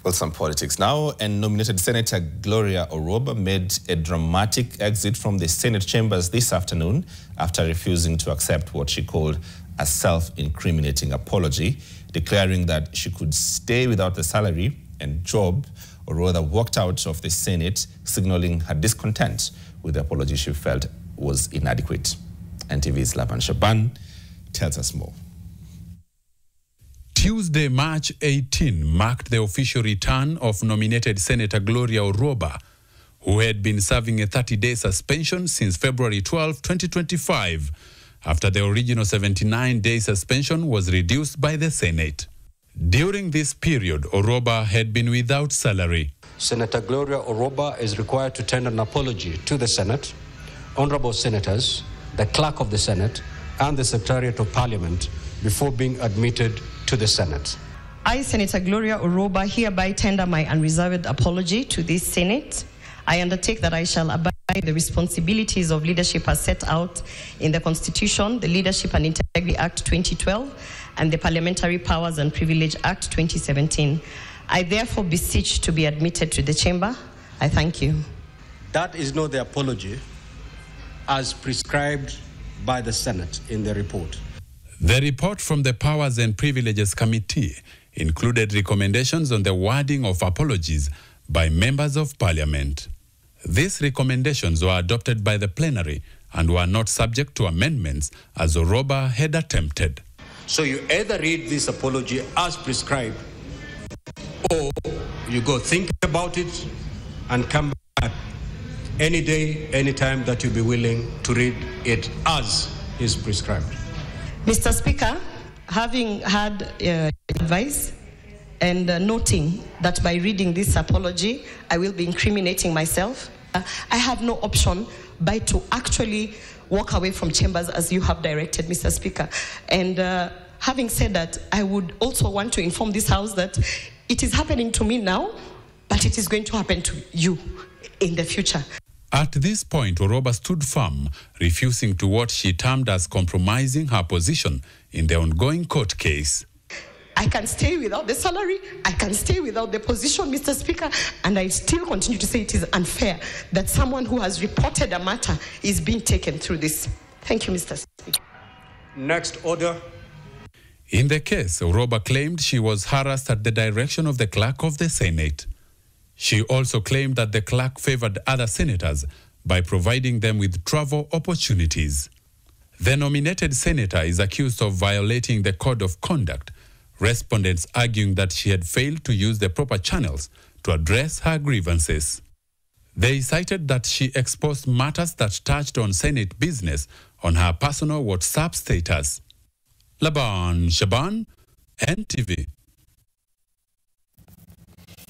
Well, some politics now, and nominated Senator Gloria Orwoba made a dramatic exit from the Senate chambers this afternoon after refusing to accept what she called a self-incriminating apology, declaring that she could stay without the salary and job. Orwoba walked out of the Senate, signaling her discontent with the apology she felt was inadequate. NTV's Laban Shaban tells us more. Tuesday, March 18, marked the official return of nominated Senator Gloria Orwoba, who had been serving a 30-day suspension since February 12, 2025, after the original 79-day suspension was reduced by the Senate. During this period, Orwoba had been without salary. Senator Gloria Orwoba is required to tender an apology to the Senate, honorable senators, the clerk of the Senate, and the Secretariat of Parliament before being admitted to the Senate. I, Senator Gloria Orwoba, hereby tender my unreserved apology to this Senate. I undertake that I shall abide by the responsibilities of leadership as set out in the Constitution, the Leadership and Integrity Act 2012, and the Parliamentary Powers and Privilege Act 2017. I therefore beseech to be admitted to the chamber. I thank you. That is not the apology as prescribed by the Senate in the report. The report from the Powers and Privileges Committee included recommendations on the wording of apologies by members of Parliament. These recommendations were adopted by the plenary and were not subject to amendments, as Orwoba had attempted. So you either read this apology as prescribed, or you go think about it and come back any day, any time that you'll be willing to read it as is prescribed. Mr. Speaker, having had advice and noting that by reading this apology, I will be incriminating myself, I have no option but to actually walk away from chambers as you have directed, Mr. Speaker. And having said that, I would also want to inform this House that it is happening to me now, but it is going to happen to you in the future. At this point, Orwoba stood firm, refusing to what she termed as compromising her position in the ongoing court case. I can stay without the salary, I can stay without the position, Mr. Speaker, and I still continue to say it is unfair that someone who has reported a matter is being taken through this. Thank you, Mr. Speaker. Next order. In the case, Orwoba claimed she was harassed at the direction of the clerk of the Senate. She also claimed that the clerk favored other senators by providing them with travel opportunities. The nominated senator is accused of violating the code of conduct, respondents arguing that she had failed to use the proper channels to address her grievances. They cited that she exposed matters that touched on Senate business on her personal WhatsApp status. Laban Shaban, NTV.